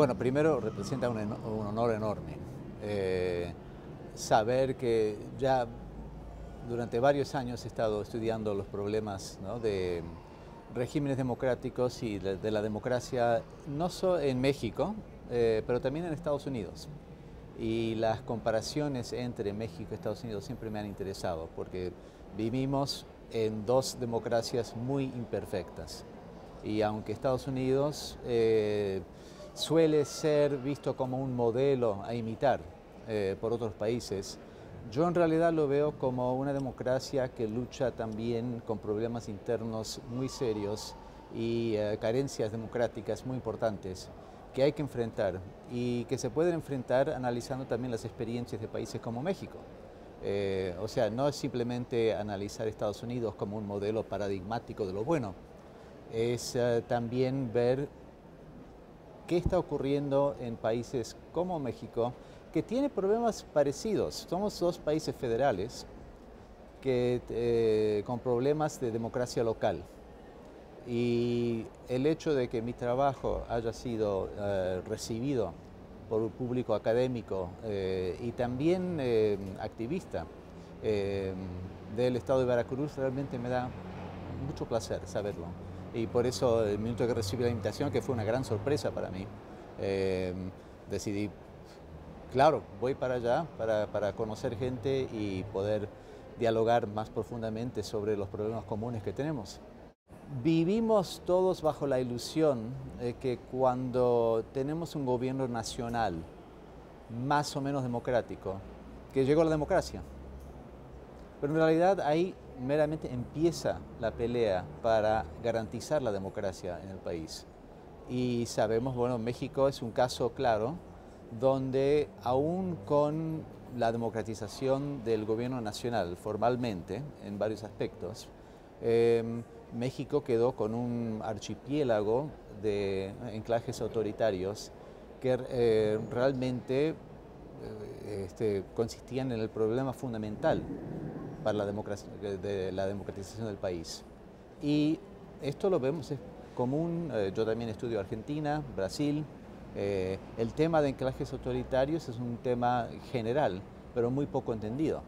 Bueno, primero representa un honor enorme. Saber que ya durante varios años he estado estudiando los problemas, ¿no?, de regímenes democráticos y de la democracia, no solo en México, pero también en Estados Unidos. Y las comparaciones entre México y Estados Unidos siempre me han interesado, porque vivimos en dos democracias muy imperfectas. Y aunque Estados Unidos suele ser visto como un modelo a imitar por otros países, yo en realidad lo veo como una democracia que lucha también con problemas internos muy serios y carencias democráticas muy importantes que hay que enfrentar y que se pueden enfrentar analizando también las experiencias de países como México. O sea, no es simplemente analizar Estados Unidos como un modelo paradigmático de lo bueno, es también ver qué está ocurriendo en países como México, que tiene problemas parecidos. Somos dos países federales con problemas de democracia local. Y el hecho de que mi trabajo haya sido recibido por un público académico y también activista del estado de Veracruz realmente me da mucho placer saberlo. Y por eso el minuto que recibí la invitación, que fue una gran sorpresa para mí, decidí, claro, voy para allá para conocer gente y poder dialogar más profundamente sobre los problemas comunes que tenemos. Vivimos todos bajo la ilusión de que cuando tenemos un gobierno nacional más o menos democrático, que llegó la democracia. Pero en realidad ahí meramente empieza la pelea para garantizar la democracia en el país. Y sabemos, bueno, México es un caso claro donde aún con la democratización del gobierno nacional formalmente, en varios aspectos, México quedó con un archipiélago de enclaves autoritarios que realmente consistían en el problema fundamental para la democratización del país. Y esto lo vemos, es común, yo también estudio Argentina, Brasil. El tema de enclaves autoritarios es un tema general, pero muy poco entendido.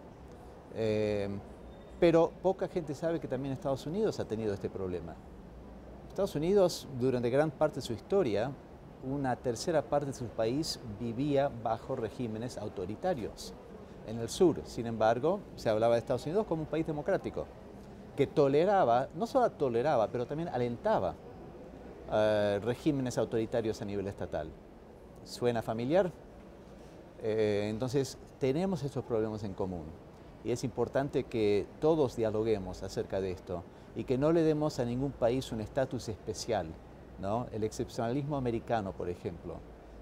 Pero poca gente sabe que también Estados Unidos ha tenido este problema. Estados Unidos, durante gran parte de su historia, una tercera parte de su país vivía bajo regímenes autoritarios. En el sur, sin embargo, se hablaba de Estados Unidos como un país democrático, que toleraba, no solo toleraba, pero también alentaba regímenes autoritarios a nivel estatal. ¿Suena familiar? Entonces, tenemos estos problemas en común. Y es importante que todos dialoguemos acerca de esto y que no le demos a ningún país un estatus especial, ¿no? El excepcionalismo americano, por ejemplo,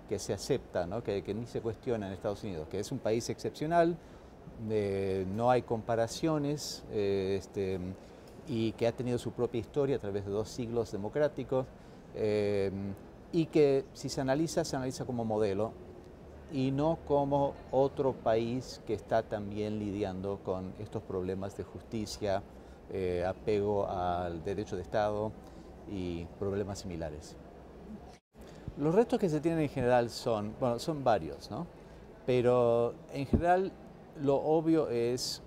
que se acepta, ¿no?, que ni se cuestiona en Estados Unidos, que es un país excepcional, no hay comparaciones, y que ha tenido su propia historia a través de 2 siglos democráticos, y que si se analiza como modelo y no como otro país que está también lidiando con estos problemas de justicia, apego al derecho de Estado y problemas similares. Los retos que se tienen en general son varios, ¿no? Pero en general lo obvio es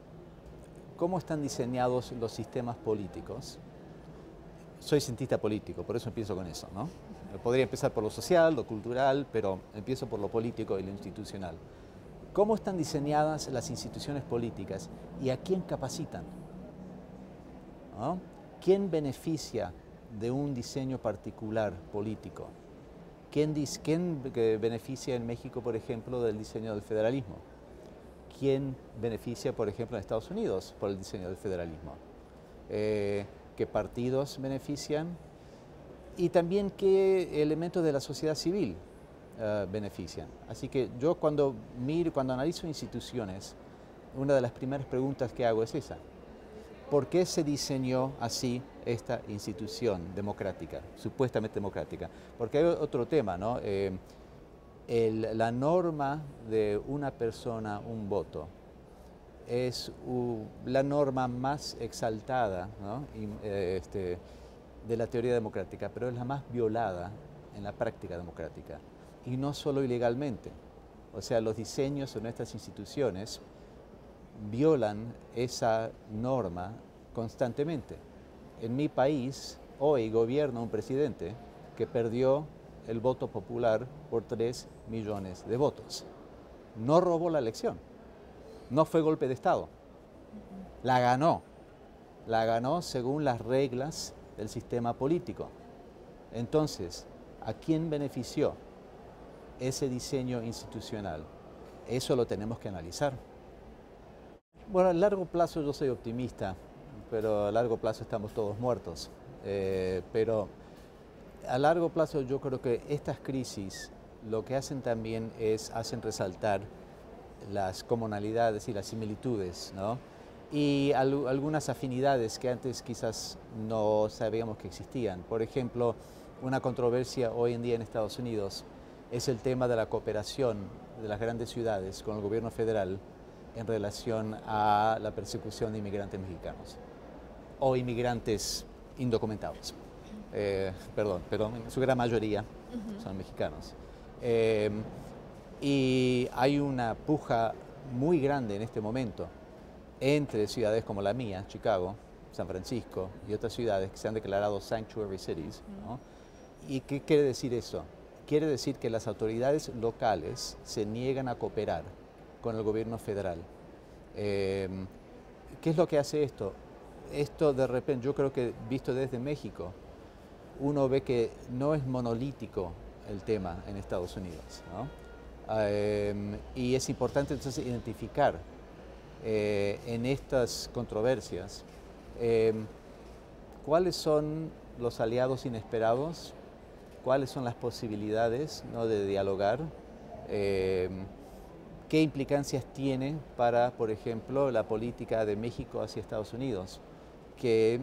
cómo están diseñados los sistemas políticos. Soy cientista político, por eso empiezo con eso, ¿no? Podría empezar por lo social, lo cultural, pero empiezo por lo político y lo institucional. ¿Cómo están diseñadas las instituciones políticas y a quién capacitan? ¿No? ¿Quién beneficia de un diseño particular político? ¿Quién beneficia en México, por ejemplo, del diseño del federalismo? ¿Quién beneficia, por ejemplo, en Estados Unidos por el diseño del federalismo? ¿Qué partidos benefician? Y también qué elementos de la sociedad civil benefician. Así que yo cuando analizo instituciones, una de las primeras preguntas que hago es esa. ¿Por qué se diseñó así esta institución democrática, supuestamente democrática? Porque hay otro tema, ¿no? La norma de una persona, un voto, es la norma más exaltada, ¿no?, de la teoría democrática, pero es la más violada en la práctica democrática. y no solo ilegalmente. O sea, los diseños de nuestras instituciones violan esa norma constantemente. En mi país, hoy gobierna un presidente que perdió el voto popular por 3 millones de votos. No robó la elección, no fue golpe de Estado, la ganó según las reglas del sistema político. Entonces, ¿a quién benefició ese diseño institucional? Eso lo tenemos que analizar. Bueno, a largo plazo yo soy optimista, pero a largo plazo estamos todos muertos. Pero a largo plazo yo creo que estas crisis lo que hacen también es hacen resaltar las comunalidades y las similitudes, ¿no? Y algunas afinidades que antes quizás no sabíamos que existían. Por ejemplo, una controversia hoy en día en Estados Unidos es el tema de la cooperación de las grandes ciudades con el gobierno federal en relación a la persecución de inmigrantes mexicanos o inmigrantes indocumentados. Perdón, pero en su gran mayoría son mexicanos. Y hay una puja muy grande en este momento entre ciudades como la mía, Chicago, San Francisco y otras ciudades que se han declarado sanctuary cities, ¿no? ¿Y qué quiere decir eso? Quiere decir que las autoridades locales se niegan a cooperar con el gobierno federal. ¿Qué es lo que hace esto? Esto de repente, yo creo que visto desde México, uno ve que no es monolítico el tema en Estados Unidos, ¿no? Y es importante entonces identificar en estas controversias cuáles son los aliados inesperados, cuáles son las posibilidades, ¿no?, de dialogar, qué implicancias tiene para, por ejemplo, la política de México hacia Estados Unidos, que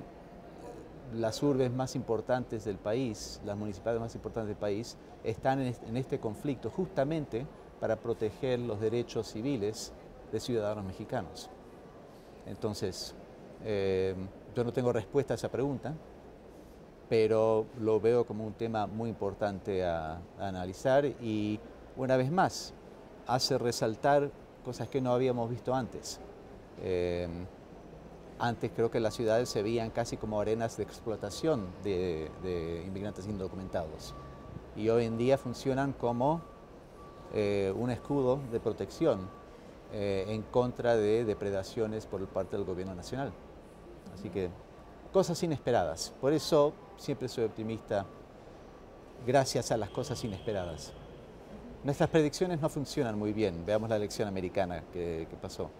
las urbes más importantes del país, las municipalidades más importantes del país, están en este conflicto justamente para proteger los derechos civiles de ciudadanos mexicanos. Entonces, yo no tengo respuesta a esa pregunta, pero lo veo como un tema muy importante a analizar y, una vez más, hace resaltar cosas que no habíamos visto antes. Antes creo que las ciudades se veían casi como arenas de explotación de inmigrantes indocumentados y hoy en día funcionan como un escudo de protección en contra de depredaciones por parte del gobierno nacional. Así que cosas inesperadas. Por eso siempre soy optimista gracias a las cosas inesperadas. Nuestras predicciones no funcionan muy bien. Veamos la elección americana que pasó.